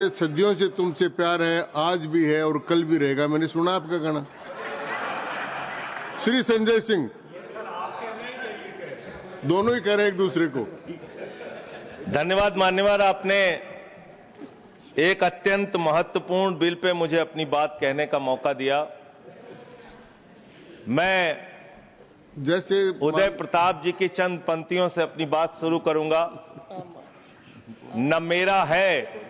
सदियों से तुमसे प्यार है, आज भी है और कल भी रहेगा। मैंने सुना आपका गाना। श्री संजय सिंह दोनों ही कह रहे हैं एक दूसरे को। धन्यवाद मान्यवर, आपने एक अत्यंत महत्वपूर्ण बिल पे मुझे अपनी बात कहने का मौका दिया। मैं जैसे उदय प्रताप जी की चंद पंक्तियों से अपनी बात शुरू करूंगा। न मेरा है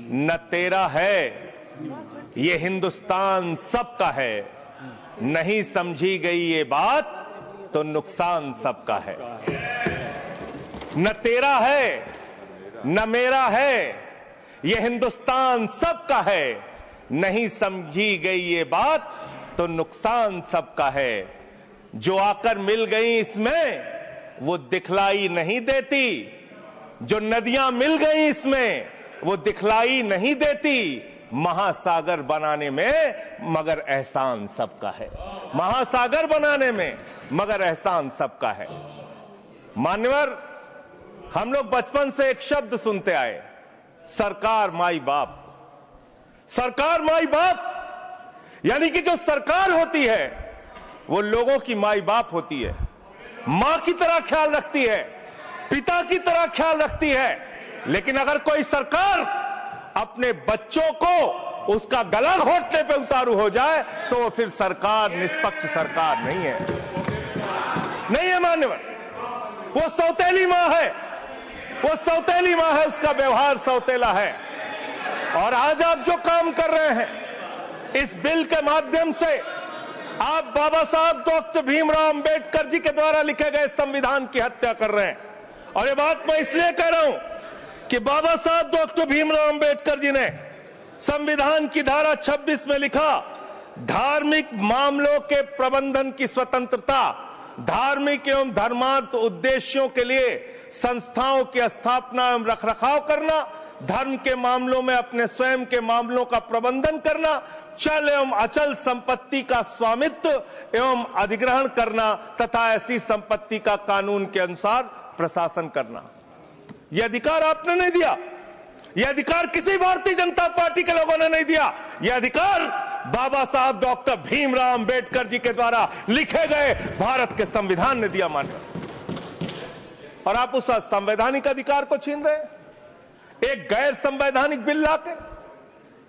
न तेरा है, ये हिंदुस्तान सबका है। नहीं समझी गई ये बात तो नुकसान सबका है। न तेरा है न मेरा है, ये हिंदुस्तान सबका है। नहीं समझी गई ये बात तो नुकसान सबका है। जो आकर मिल गई इसमें वो दिखलाई नहीं देती, जो नदियां मिल गई इसमें वो दिखलाई नहीं देती। महासागर बनाने में मगर एहसान सबका है। महासागर बनाने में मगर एहसान सबका है। मान्यवर, हम लोग बचपन से एक शब्द सुनते आए, सरकार माई बाप। सरकार माई बाप यानी कि जो सरकार होती है वो लोगों की माई बाप होती है। मां की तरह ख्याल रखती है, पिता की तरह ख्याल रखती है। लेकिन अगर कोई सरकार अपने बच्चों को उसका गला घोटने पे उतारू हो जाए तो वो फिर सरकार निष्पक्ष सरकार नहीं है। नहीं है मान्यवर, वो सौतेली मां है। वो सौतेली मां है, उसका व्यवहार सौतेला है। और आज आप जो काम कर रहे हैं इस बिल के माध्यम से, आप बाबा साहब डॉक्टर भीमराव अंबेडकर जी के द्वारा लिखे गए संविधान की हत्या कर रहे हैं। और ये बात मैं इसलिए कह रहा हूं कि बाबा साहब डॉक्टर भीमराव अंबेडकर जी ने संविधान की धारा 26 में लिखा, धार्मिक मामलों के प्रबंधन की स्वतंत्रता, धार्मिक एवं धर्मार्थ उद्देश्यों के लिए संस्थाओं की स्थापना एवं रखरखाव करना, धर्म के मामलों में अपने स्वयं के मामलों का प्रबंधन करना, चल एवं अचल संपत्ति का स्वामित्व एवं अधिग्रहण करना तथा ऐसी संपत्ति का कानून के अनुसार प्रशासन करना। यह अधिकार आपने नहीं दिया। यह अधिकार किसी भारतीय जनता पार्टी के लोगों ने नहीं दिया। यह अधिकार बाबा साहब डॉक्टर भीमराव अंबेडकर जी के द्वारा लिखे गए भारत के संविधान ने दिया। मानकर और आप उस संवैधानिक अधिकार को छीन रहे हैं एक गैर संवैधानिक बिल लाके।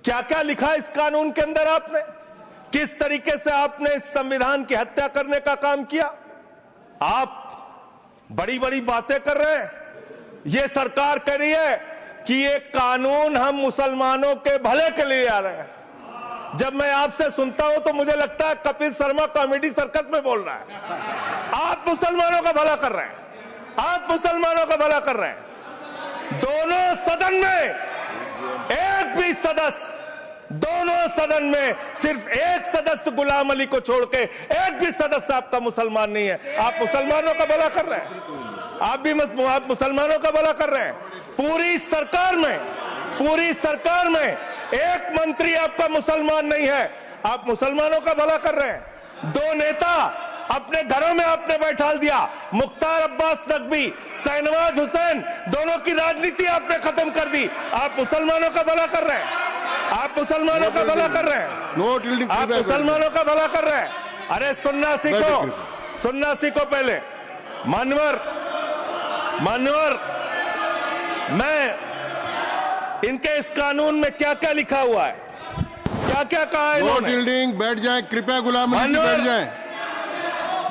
क्या क्या लिखा इस कानून के अंदर आपने, किस तरीके से आपने इस संविधान की हत्या करने का काम किया। आप बड़ी बड़ी बातें कर रहे हैं। ये सरकार कह रही है कि ये कानून हम मुसलमानों के भले के लिए आ रहे हैं। जब मैं आपसे सुनता हूं तो मुझे लगता है कपिल शर्मा कॉमेडी सर्कस में बोल रहा है। आप मुसलमानों का भला कर रहे हैं, आप मुसलमानों का भला कर रहे हैं। दोनों सदन में एक भी सदस्य, दोनों सदन में सिर्फ एक सदस्य गुलाम अली को छोड़ के एक भी सदस्य आपका मुसलमान नहीं है। आप मुसलमानों का भला कर रहे हैं। आप मुसलमानों का भला कर रहे हैं। पूरी सरकार में एक मंत्री आपका मुसलमान नहीं है। आप मुसलमानों का भला कर रहे हैं। दो नेता अपने घरों में आपने बैठा दिया, मुख्तार अब्बास नकवी, शाहनवाज हुसैन, दोनों की राजनीति आपने खत्म कर दी। आप मुसलमानों का भला कर रहे हैं। आप मुसलमानों का भला कर रहे हैं। आप मुसलमानों का भला कर रहे हैं। अरे सुनना सीखो पहले। मान्यवर, मैं इनके इस कानून में क्या क्या लिखा हुआ है, क्या क्या कहा है इन्होंने। बैठ जाए कृपया, गुलाम अली जी बैठ जाए।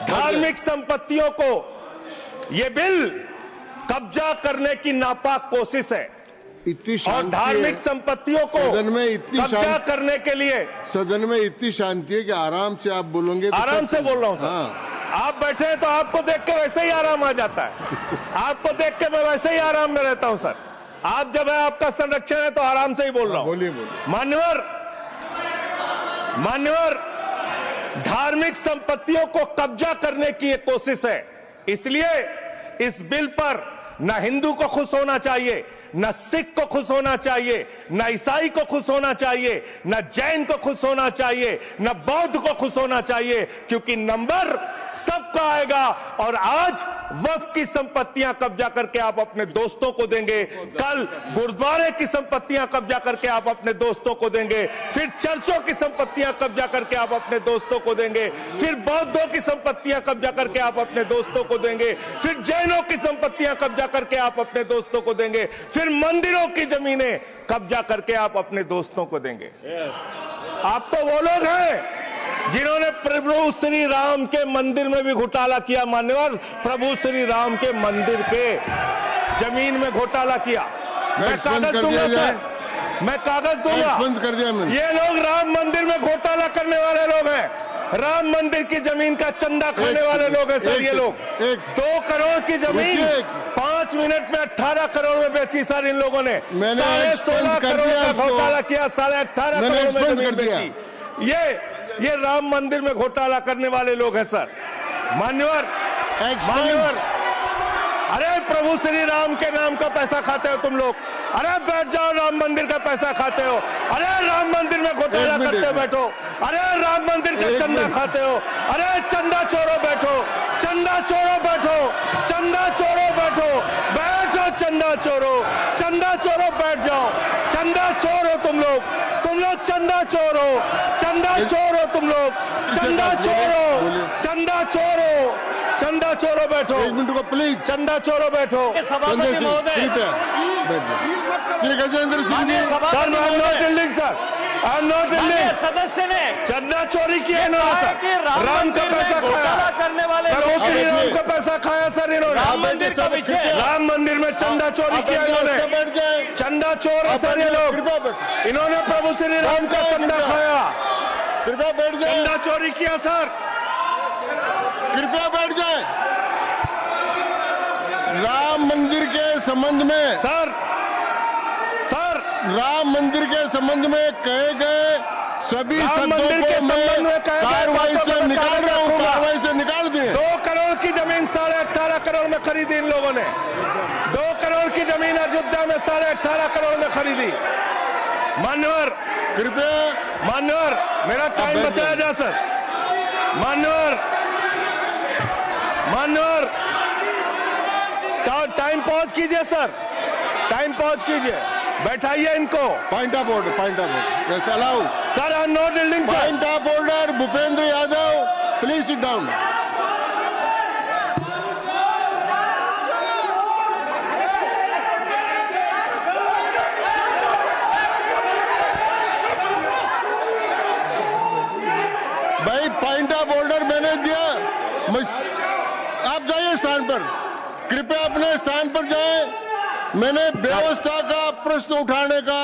धार्मिक संपत्तियों को ये बिल कब्जा करने की नापाक कोशिश है। इतनी और धार्मिक संपत्तियों को सदन में इतनी कब्जा करने के लिए सदन में इतनी शांति है कि आराम से आप बोलोगे तो आराम से बोल रहा हूं सर। हाँ। आप बैठे हैं तो आपको देख के वैसे ही आराम आ जाता है। आपको देख के मैं वैसे ही आराम में रहता हूं सर। आप जब है आपका संरक्षण है तो आराम से ही बोल रहा हूं। बोलिए। मान्यवर, धार्मिक संपत्तियों को कब्जा करने की एक कोशिश है। इसलिए इस बिल पर न हिंदू को खुश होना चाहिए, न सिख को खुश होना चाहिए, न ईसाई को खुश होना चाहिए, न जैन को खुश होना चाहिए, न बौद्ध को खुश होना चाहिए, क्योंकि नंबर सबका आएगा। और आज वक्फ की संपत्तियां कब्जा करके आप अपने दोस्तों को देंगे, कल गुरुद्वारे की संपत्तियां कब्जा करके आप अपने दोस्तों को देंगे, फिर चर्चों की संपत्तियां कब्जा करके आप अपने दोस्तों को देंगे, फिर बौद्धों की संपत्तियां कब्जा करके आप अपने दोस्तों को देंगे, फिर जैनों की संपत्तियां कब्जा करके आप अपने दोस्तों को देंगे, फिर मंदिरों की जमीनें कब्जा करके आप अपने दोस्तों को देंगे। आप तो वो लोग हैं जिन्होंने प्रभु श्री राम के मंदिर में भी घोटाला किया, मान्यवर, प्रभु श्री राम के मंदिर के जमीन में घोटाला किया। मैं कागज दूंगा सर, मैं कागज दूंगा। कर दिया मैंने। ये लोग राम मंदिर में घोटाला करने वाले लोग हैं, राम मंदिर की जमीन का चंदा खाने वाले लोग हैं सर। ये लोग 2 करोड़ की जमीन 5 मिनट में 18 करोड़ में बेची सर इन लोगों ने। 16.5 करोड़ का घोटाला किया, 18.5 करोड़ में जमीन बेची। ये राम मंदिर में घोटाला करने वाले लोग हैं सर। मान्यवर, अरे प्रभु श्री राम के नाम का पैसा खाते हो तुम लोग। अरे बैठ जाओ, राम मंदिर का पैसा खाते हो। अरे राम मंदिर में घोटाला करते हो, बैठो। अरे राम मंदिर का चंदा खाते हो। अरे चंदा चोरो बैठो, चंदा चोरो बैठो, चंदा चोरो बैठो, बैठो चंदा चोरो, चंदा चोरो बैठ जाओ। चंदा चोरो तुम लोग चंदा चोरो, चंदा चोरो तुम लोग, चंदा चोरो, चंदा चोरो, चंदा चोरो बैठो। 1 मिनट को प्लीज। चंदा चोरो बैठो। सभापति महोदय, Shri Gajendra Singh ji. Sir I am not dealing sir, I am not dealing. सदस्य ने चंदा चोरी किया इन्होंने सर, राम का पैसा खाया, करने वाले राम का पैसा खाया सर इन्होंने। राम मंदिर का विषय, राम मंदिर में चंदा चोरी किया इन्होंने। चंदा चोर है सर ये लोग, इन्होंने प्रभु श्री राम का चंदा खाया। कृपया बैठ जाए। चंदा चोरी किया सर। कृपया बैठ जाए। राम मंदिर के संबंध में सर राम मंदिर के संबंध में कहे गए सभी शब्दों को मैं कार्रवाई से निकाल रहा हूं, कार्रवाई से निकाल दिए। 2 करोड़ की जमीन 18.5 करोड़ में खरीदी इन लोगों ने। 2 करोड़ की जमीन अयोध्या में 18.5 करोड़ में खरीदी। मान्यवर, कृपया मान्यवर, मेरा टाइम बचाया जा सर। मान्यवर, टाइम पॉज कीजिए सर, टाइम पॉज कीजिए, बैठाइए इनको। Point of order, point of order, yes allow sir. I am not dealing sir. Point of order, Bhupendra Yadav please sit down. भाई पॉइंट ऑफ ऑर्डर मैंने दिया, आप जाइए स्थान पर, कृपया अपने स्थान पर जाएं। मैंने व्यवस्था का प्रश्न उठाने का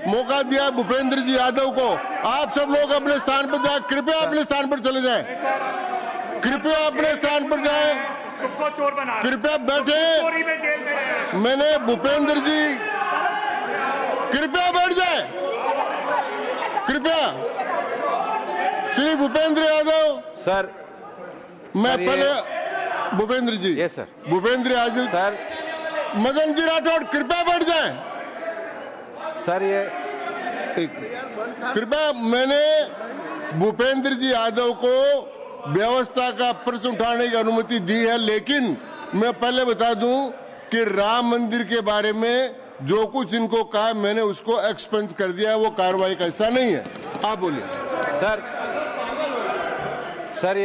मौका दिया भूपेंद्र जी यादव को। आप सब लोग अपने स्थान पर जाएं, कृपया अपने स्थान पर चले जाएं, कृपया अपने स्थान पर जाएं, कृपया बैठे। मैंने भूपेंद्र जी, कृपया बैठ जाए, कृपया। श्री भूपेंद्र यादव सर, मैं पहले Bhupendra ji, yes sir, Bhupendra Yadav sir, Madan ji Rathore कृपया बैठ जाएं। सर ये कृपया, मैंने भूपेंद्र जी यादव को व्यवस्था का प्रश्न उठाने की अनुमति दी है, लेकिन मैं पहले बता दूं कि राम मंदिर के बारे में जो कुछ इनको कहा मैंने उसको एक्सपेंस कर दिया है, वो कार्रवाई का हिस्सा नहीं है। आप बोलिए सर। सर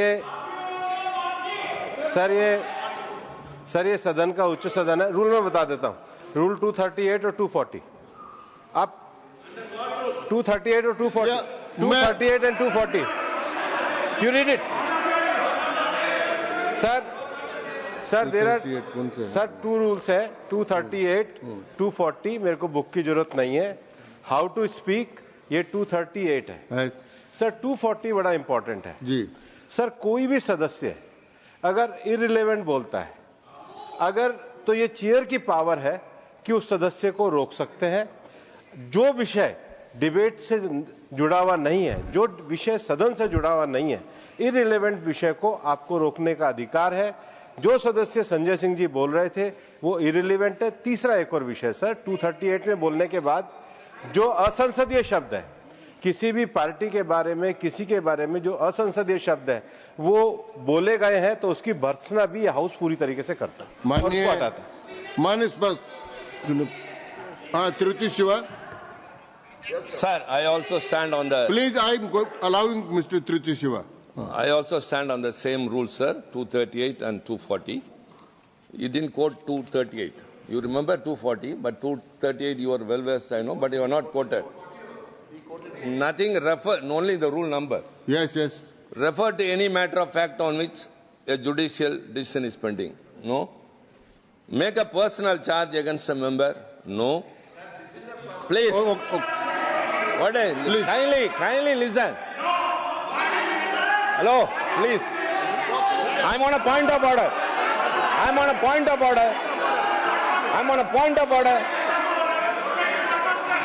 ये सदन का उच्च सदन है, रूल में बता देता हूं, रूल 238 और 240। आप 238 और 240, 238 and 240, you read it sir. There are sir 2 rules है, 238, 240। मेरे को बुक की जरूरत नहीं है। हाउ टू स्पीक ये 238 है सर। 240 बड़ा इंपॉर्टेंट है जी सर। कोई भी सदस्य अगर इररिलेवेंट बोलता है, अगर तो ये चेयर की पावर है कि उस सदस्य को रोक सकते हैं। जो विषय डिबेट से जुड़ा हुआ नहीं है, जो विषय सदन से जुड़ा हुआ नहीं है, इररिलेवेंट विषय को आपको रोकने का अधिकार है। जो सदस्य संजय सिंह जी बोल रहे थे वो इरिलीवेंट है। तीसरा एक और विषय सर, 238 में बोलने के बाद जो असंसदीय शब्द है किसी भी पार्टी के बारे में, किसी के बारे में जो असंसदीय शब्द है वो बोले गए हैं तो उसकी भर्त्सना भी हाउस पूरी तरीके से करता है। माननीय Tiruchi Shiva. Sir, I also stand on the. Please, I am allowing Mr. Tiruchi Shiva. I also stand on the same rule, sir. 238 and 240. You didn't quote 238. You remember 240, but 238 you are well versed, I know, but you are not quoted. Nothing refer, only the rule number. Yes, yes. Refer to any matter of fact on which a judicial decision is pending. No. Make a personal charge against a member. No. Please. What is? Please. Kindly listen. Hello, please. I'm on a point of order. I'm on a point of order. I'm on a point of order.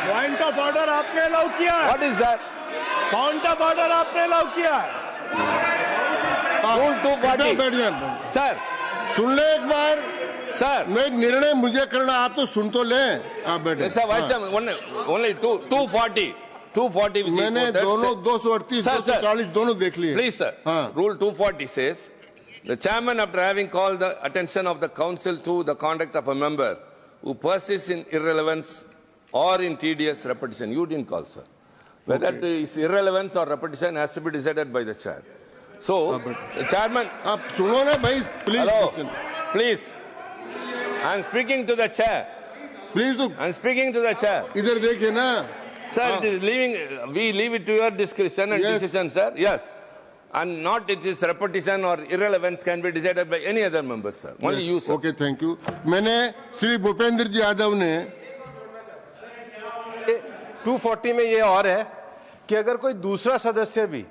Point of order आपने allow किया है। What is that? Point of order आपने allow किया है। Rule 240. बैठ जाए। Sir. सुन ले एक बार। Sir. मैं निर्णय मुझे करना, आप तो सुन तो लें। आप बैठे। Sir, only 240. 240. मैंने दोनों 238, 240 दोनों देख लिए। Please, sir. Rule 240 says, the chairman, after having called the attention of the council to the conduct of a member who persists in irrelevance or in tedious repetition, you didn't call, sir. Whether it is irrelevance or repetition has to be decided by the chair. So, the chairman. आप सुनो ना भाई, please. Hello, listen. please. I am speaking to the chair. Please do. I am speaking to the chair. इधर देखिए ना। Sir, it is we leave it to your discretion and decision, sir. Yes. And not it is repetition or irrelevance can be decided by any other member, sir. Only you, sir. Okay, thank you. मैंने श्री भूपेंद्र जी यादव ने 240 में ये और है कि अगर कोई दूसरा सदस्य भी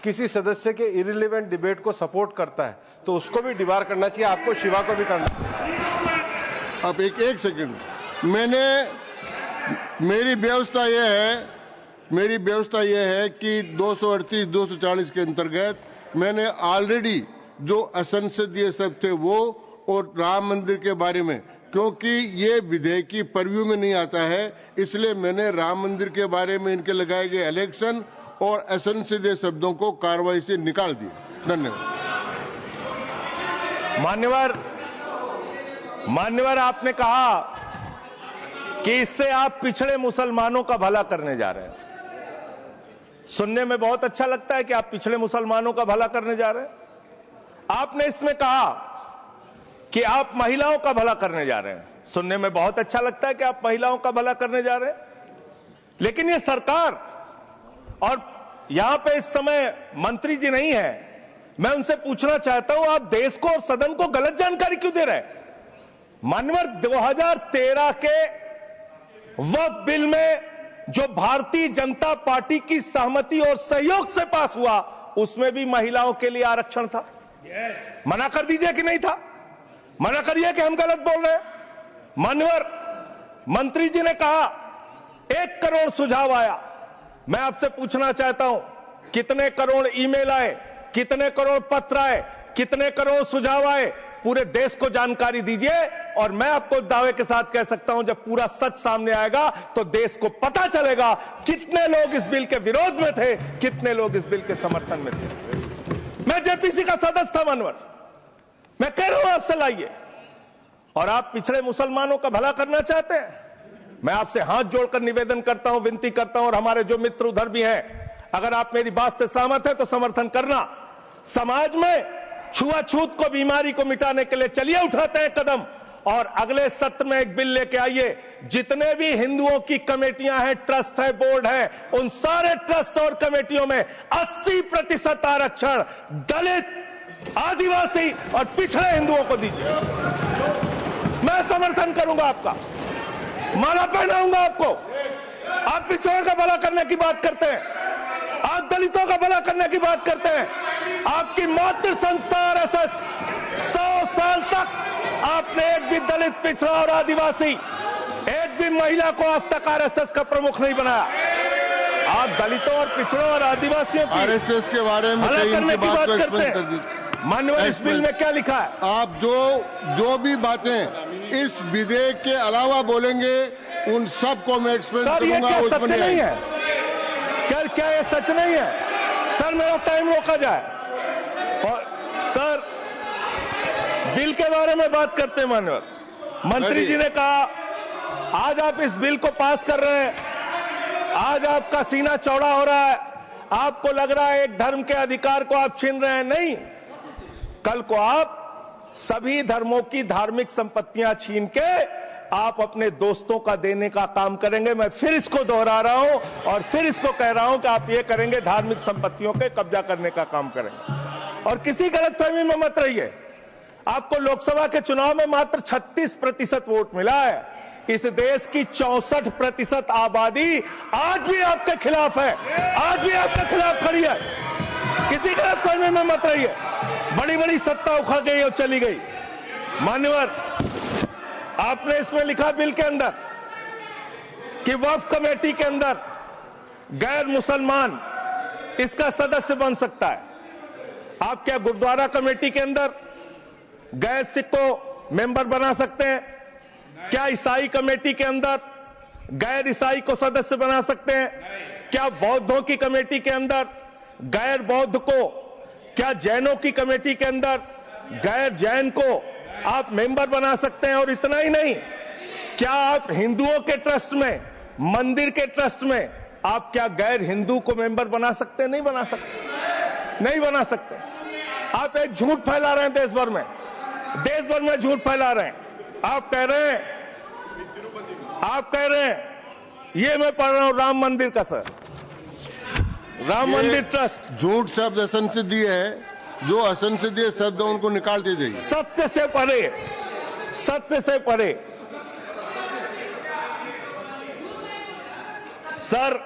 किसी सदस्य के इरिलेवेंट डिबेट को सपोर्ट करता है तो उसको भी डिबार करना चाहिए, आपको शिवा को भी करना चाहिए। अब एक सेकंड, मेरी व्यवस्था यह है कि 238, 240 के अंतर्गत मैंने ऑलरेडी जो असंसदीय शब्द थे वो और राम मंदिर के बारे में, क्योंकि ये विधेयक की परव्यू में नहीं आता है, इसलिए मैंने राम मंदिर के बारे में इनके लगाए गए इलेक्शन और असंसदीय शब्दों को कार्रवाई से निकाल दिया। धन्यवाद। मान्यवर, आपने कहा कि इससे आप पिछड़े मुसलमानों का भला करने जा रहे हैं। सुनने में बहुत अच्छा लगता है कि आप पिछड़े मुसलमानों का भला करने जा रहे हैं। आपने इसमें कहा कि आप महिलाओं का भला करने जा रहे हैं। सुनने में बहुत अच्छा लगता है कि आप महिलाओं का भला करने जा रहे हैं, लेकिन ये सरकार और यहां पे इस समय मंत्री जी नहीं है, मैं उनसे पूछना चाहता हूं, आप देश को और सदन को गलत जानकारी क्यों दे रहे हैं? मानवर 2013 के वक्फ बिल में जो भारतीय जनता पार्टी की सहमति और सहयोग से पास हुआ, उसमें भी महिलाओं के लिए आरक्षण था। मना कर दीजिए कि नहीं था? मना करिए कि हम गलत बोल रहे हैं। मान्यवर, मंत्री जी ने कहा 1 करोड़ सुझाव आया। मैं आपसे पूछना चाहता हूं, कितने करोड़ ईमेल आए, कितने करोड़ पत्र आए, कितने करोड़ सुझाव आए? पूरे देश को जानकारी दीजिए और मैं आपको दावे के साथ कह सकता हूं, जब पूरा सच सामने आएगा तो देश को पता चलेगा कितने लोग इस बिल के विरोध में थे, कितने लोग इस बिल के समर्थन में थे। मैं जेपीसी का सदस्य था मानवर, मैं कह रहा हूं आपसे लाइए। और आप पिछड़े मुसलमानों का भला करना चाहते हैं, मैं आपसे हाथ जोड़कर निवेदन करता हूं, विनती करता हूं, और हमारे जो मित्र उधर भी हैं, अगर आप मेरी बात से सहमत हैं तो समर्थन करना। समाज में छुआछूत को, बीमारी को मिटाने के लिए चलिए उठाते हैं कदम, और अगले सत्र में एक बिल लेके आइए। जितने भी हिंदुओं की कमेटियां हैं, ट्रस्ट है, बोर्ड है, उन सारे ट्रस्ट और कमेटियों में 80% आरक्षण दलित, आदिवासी और पिछड़े हिंदुओं को दीजिए। मैं समर्थन करूंगा आपका, माला पहनाऊंगा आपको। आप पिछड़ों का भला करने की बात करते हैं, आप दलितों का भला करने की बात करते हैं। आपकी मातृ संस्था आरएसएस 100 साल तक आपने एक भी दलित, पिछड़ा और आदिवासी, एक भी महिला को आज तक आरएसएस का प्रमुख नहीं बनाया। आप दलितों और पिछड़ों और आदिवासियों की आरएसएस के बारे में भला करने की बात करते हैं। माननीय इस बिल में क्या लिखा है? आप जो भी बातें इस विधेयक के अलावा बोलेंगे उन सबको मैं एक्सप्लेन सर, ये करूंगा। क्या उसमें सत्य नहीं है? क्या ये सच नहीं है? सर, मेरा टाइम रोका जाए। और सर, बिल के बारे में बात करते हैं। माननीय मंत्री जी ने कहा आज आप इस बिल को पास कर रहे हैं, आज आपका सीना चौड़ा हो रहा है, आपको लग रहा है एक धर्म के अधिकार को आप छीन रहे हैं। नहीं, कल को आप सभी धर्मों की धार्मिक संपत्तियां छीन के आप अपने दोस्तों का देने का काम करेंगे। मैं फिर इसको दोहरा रहा हूं और फिर इसको कह रहा हूं कि आप ये करेंगे, धार्मिक संपत्तियों के कब्जा करने का काम करेंगे। और किसी गलतफहमी में मत रहिए। आपको लोकसभा के चुनाव में मात्र 36% वोट मिला है। इस देश की 64% आबादी आज भी आपके खिलाफ है, आज भी आपके खिलाफ खड़ी है। किसी गलतफहमी में मत रहिए। बड़ी बड़ी सत्ता उखड़ गई और चली गई। मान्यवर, आपने इसमें लिखा बिल के अंदर कि वक्फ कमेटी के अंदर गैर मुसलमान इसका सदस्य बन सकता है। आप क्या गुरुद्वारा कमेटी के अंदर गैर सिख को मेंबर बना सकते हैं? क्या ईसाई कमेटी के अंदर गैर ईसाई को सदस्य बना सकते हैं? क्या बौद्धों की कमेटी के अंदर गैर बौद्ध को, क्या जैनों की कमेटी के अंदर गैर जैन को आप मेंबर बना सकते हैं? और इतना ही नहीं, क्या आप हिंदुओं के ट्रस्ट में, मंदिर के ट्रस्ट में आप क्या गैर हिंदू को मेंबर बना सकते हैं? नहीं बना सकते, नहीं बना सकते। आप एक झूठ फैला रहे हैं देश भर में, देश भर में झूठ फैला रहे हैं। आप कह रहे हैं ये मैं पढ़ रहा हूं राम मंदिर का, सर, राम मंदिर ट्रस्ट। झूठ शब्द असंसदीय है, जो असंसदीय शब्द उनको निकालते जाइए। सत्य से परे, सत्य से परे। सर,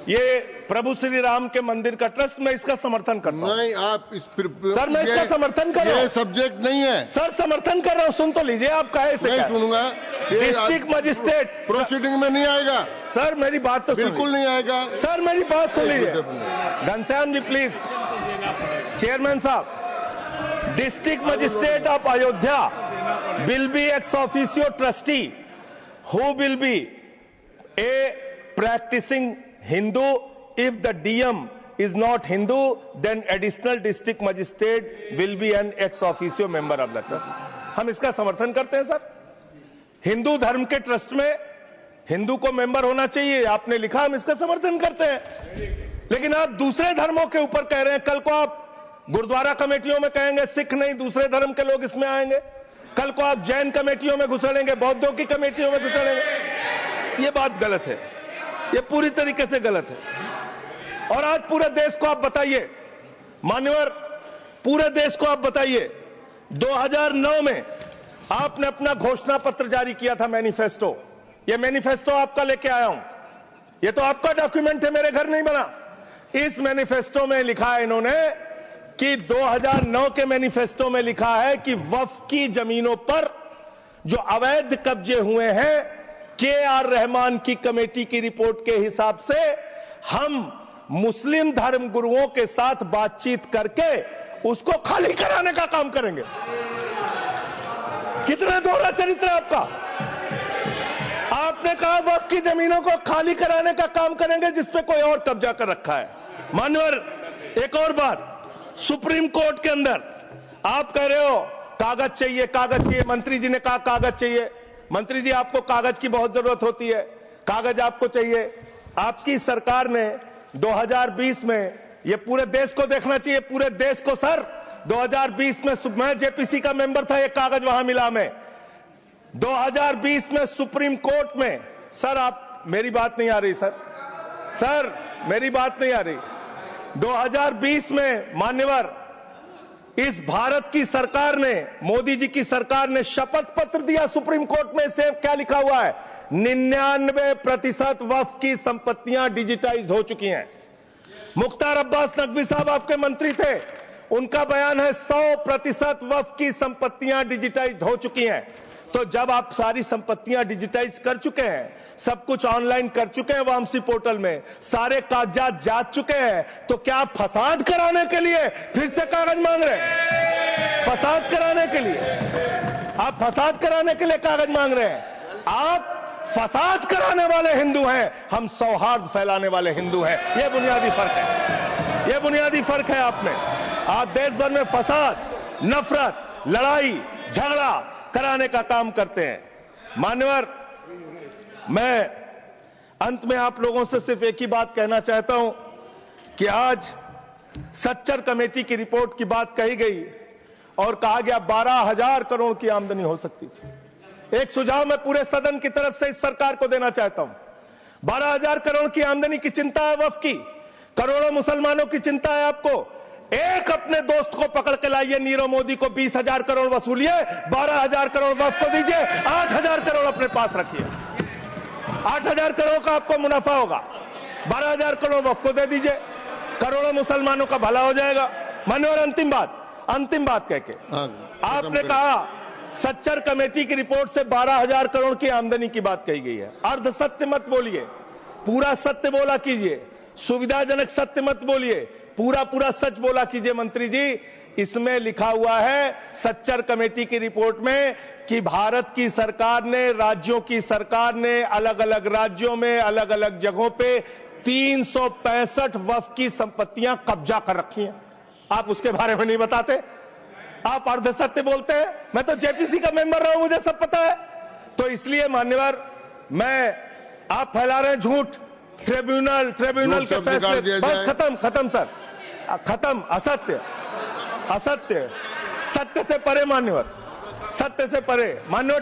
ये प्रभु श्री राम के मंदिर का ट्रस्ट, मैं इसका समर्थन करता हूं। नहीं, आप सर, मैं इसका समर्थन कर रहा हूं। ये सब्जेक्ट नहीं है सर, समर्थन कर रहा हूं। सुन तो लीजिए, आप कहे से नहीं सुनूंगा। डिस्ट्रिक्ट मजिस्ट्रेट प्रोसीडिंग में नहीं आएगा। सर, मेरी बात तो बिल्कुल नहीं आएगा। सर, मेरी बात सुन लीजिए। घनश्याम जी प्लीज, चेयरमैन साहब, district magistrate of Ayodhya will be ex officio trustee who will be a practicing Hindu. If the DM is not Hindu, then additional district magistrate will be an ex officio member of the trust. हम इसका समर्थन करते हैं। Sir, Hindu धर्म के trust में हिंदू को member होना चाहिए, आपने लिखा, हम इसका समर्थन करते हैं। लेकिन आप दूसरे धर्मों के ऊपर कह रहे हैं। कल को आप गुरुद्वारा कमेटियों में कहेंगे सिख नहीं, दूसरे धर्म के लोग इसमें आएंगे। कल को आप जैन कमेटियों में घुसड़ेंगे, बौद्धों की कमेटियों में घुसड़ेंगे। ये बात गलत है, ये पूरी तरीके से गलत है। और आज पूरे देश को आप बताइए, मान्यवर, पूरे देश को आप बताइए, 2009 में आपने अपना घोषणा पत्र जारी किया था, मैनिफेस्टो। ये मैनिफेस्टो आपका लेके आया हूं, ये तो आपका डॉक्यूमेंट है, मेरे घर नहीं बना। इस मैनिफेस्टो में लिखा है इन्होंने कि 2009 के मैनिफेस्टो में लिखा है कि वक्फ की जमीनों पर जो अवैध कब्जे हुए हैं, के.आर. रहमान की कमेटी की रिपोर्ट के हिसाब से हम मुस्लिम धर्म गुरुओं के साथ बातचीत करके उसको खाली कराने का काम करेंगे। कितना दोहरा चरित्र है आपका। आपने कहा वक्फ की जमीनों को खाली कराने का काम करेंगे जिसपे कोई और कब्जा कर रखा है। मान्यवर, एक और बात, सुप्रीम कोर्ट के अंदर आप कह रहे हो कागज चाहिए, कागज चाहिए। मंत्री जी ने कहा कागज चाहिए। मंत्री जी, आपको कागज की बहुत जरूरत होती है, कागज आपको चाहिए। आपकी सरकार ने 2020 में, ये पूरे देश को देखना चाहिए, पूरे देश को सर, 2020 में मैं जेपीसी का मेंबर था, एक कागज वहां मिला मैं 2020 में सुप्रीम कोर्ट में। सर, आप, मेरी बात नहीं आ रही सर, सर मेरी बात नहीं आ रही। 2020 में मान्यवर, इस भारत की सरकार ने, मोदी जी की सरकार ने शपथ पत्र दिया सुप्रीम कोर्ट में। से क्या लिखा हुआ है? 99% वक्फ की संपत्तियां डिजिटाइज हो चुकी हैं। मुख्तार अब्बास नकवी साहब आपके मंत्री थे, उनका बयान है 100% वक्फ की संपत्तियां डिजिटाइज हो चुकी हैं। तो जब आप सारी संपत्तियां डिजिटाइज कर चुके हैं, सब कुछ ऑनलाइन कर चुके हैं वामसी पोर्टल में, सारे कागजात जांच चुके हैं, तो क्या आप फसाद कराने के लिए फिर से कागज मांग रहे हैं? फसाद कराने के लिए आप फसाद कराने के लिए कागज मांग रहे हैं? आप फसाद कराने वाले हिंदू हैं, हम सौहार्द फैलाने वाले हिंदू हैं। यह बुनियादी फर्क है, यह बुनियादी फर्क है आप में। आप देश भर में फसाद, नफरत, लड़ाई, झगड़ा कराने का काम करते हैं। मान्यवर, मैं अंत में आप लोगों से सिर्फ एक ही बात कहना चाहता हूं कि आज सच्चर कमेटी की रिपोर्ट की बात कही गई और कहा गया 12,000 करोड़ की आमदनी हो सकती थी। एक सुझाव मैं पूरे सदन की तरफ से इस सरकार को देना चाहता हूं। 12,000 करोड़ की आमदनी की चिंता है वक्फ की, करोड़ों मुसलमानों की चिंता है आपको। एक अपने दोस्त को पकड़ के लाइए, नीरव मोदी को 20,000 करोड़ वसूलिए, 12,000 करोड़ वक्फ को दीजिए, 8,000 करोड़ अपने पास रखिए। 8,000 करोड़ का आपको मुनाफा होगा, 12,000 करोड़ वक्फ को दे दीजिए, करोड़ों मुसलमानों का भला हो जाएगा। मान्यवर, अंतिम बात कह के आपने कहा सच्चर कमेटी की रिपोर्ट से 12,000 करोड़ की आमदनी की बात कही गई है। अर्ध सत्य मत बोलिए, पूरा सत्य बोला कीजिए। सुविधाजनक सत्य मत बोलिए, पूरा सच बोला कीजिए। मंत्री जी, इसमें लिखा हुआ है सच्चर कमेटी की रिपोर्ट में कि भारत की सरकार ने, राज्यों की सरकार ने अलग अलग राज्यों में अलग अलग जगहों पे 365 वक्फ की संपत्तियां कब्जा कर रखी हैं। आप उसके बारे में नहीं बताते, आप अर्ध सत्य बोलते हैं। मैं तो जेपीसी का मेंबर रहा हूं, मुझे सब पता है। तो इसलिए मान्यवर, आप फैला रहे हैं झूठ, ट्रिब्यूनल के फैसले, बस खत्म सर, खत्म। असत्य, सत्य से परे मान्यवर, सत्य से परे मान्यवर।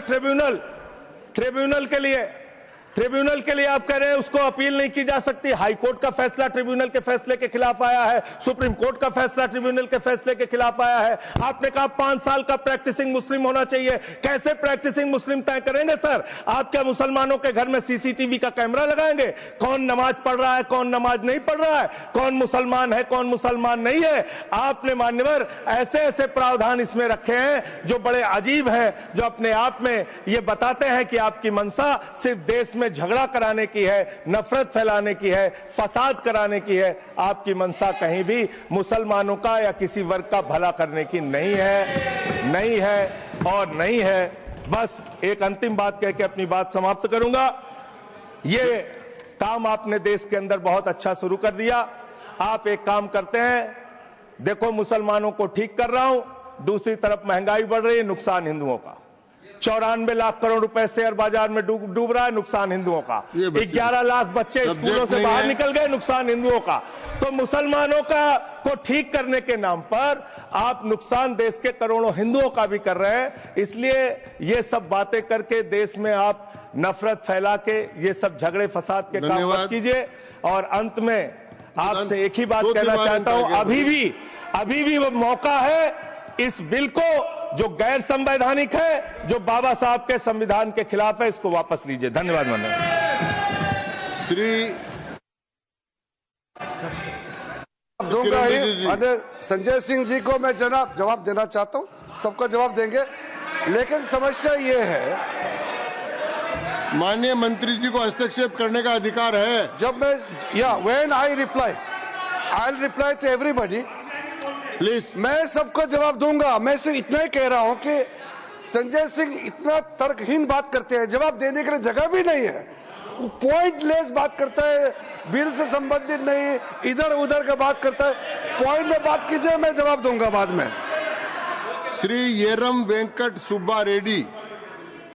ट्रिब्यूनल के लिए आप कह रहे हैं उसको अपील नहीं की जा सकती। हाई कोर्ट का फैसला ट्रिब्यूनल के फैसले के खिलाफ आया है, सुप्रीम कोर्ट का फैसला ट्रिब्यूनल के फैसले के खिलाफ आया है। आपने कहा 5 साल का प्रैक्टिसिंग मुस्लिम होना चाहिए। कैसे प्रैक्टिसिंग मुस्लिम तय करेंगे सर? आप क्या मुसलमानों के घर में सीसीटीवी का कैमरा लगाएंगे? कौन नमाज पढ़ रहा है, कौन नमाज नहीं पढ़ रहा है, कौन मुसलमान है, कौन मुसलमान नहीं है? आपने मान्यवर ऐसे प्रावधान इसमें रखे हैं जो बड़े अजीब हैं, जो अपने आप में ये बताते हैं कि आपकी मंशा सिर्फ देश में झगड़ा कराने की है, नफरत फैलाने की है, फसाद कराने की है। आपकी मंशा कहीं भी मुसलमानों का या किसी वर्ग का भला करने की नहीं है। बस एक अंतिम बात कह के अपनी बात समाप्त करूंगा। ये काम आपने देश के अंदर बहुत अच्छा शुरू कर दिया। आप एक काम करते हैं, देखो मुसलमानों को ठीक कर रहा हूं, दूसरी तरफ महंगाई बढ़ रही है, नुकसान हिंदुओं का। 94 लाख करोड़ रुपए शेयर बाजार में डूब रहा है, नुकसान हिंदुओं का। 11 लाख बच्चे स्कूलों से बाहर निकल गए, नुकसान हिंदुओं का। तो मुसलमानों को ठीक करने के नाम पर आप नुकसान देश के करोड़ों हिंदुओं का भी कर रहे हैं। इसलिए ये सब बातें करके देश में आप नफरत फैला के ये सब झगड़े फसाद के काम मत कीजिए। और अंत में आपसे एक ही बात कहना चाहता हूं, अभी भी वो मौका है इस बिल को जो गैर संवैधानिक है, जो बाबा साहब के संविधान के खिलाफ है, इसको वापस लीजिए। धन्यवाद। श्री दूंगा ही। संजय सिंह जी को मैं जवाब देना चाहता हूं, सबको जवाब देंगे, लेकिन समस्या ये है, माननीय मंत्री जी को हस्तक्षेप करने का अधिकार है। जब मैं when I reply to everybody, please. मैं सबको जवाब दूंगा। मैं सिर्फ इतना ही कह रहा हूं कि संजय सिंह इतना तर्कहीन बात करते हैं, जवाब देने के लिए जगह भी नहीं है। वो पॉइंटलेस बात करता है, बिल से संबंधित नहीं, इधर उधर का बात करता है। पॉइंट में बात कीजिए, मैं जवाब दूंगा बाद में। श्री येरम वेंकट सुब्बा रेड्डी।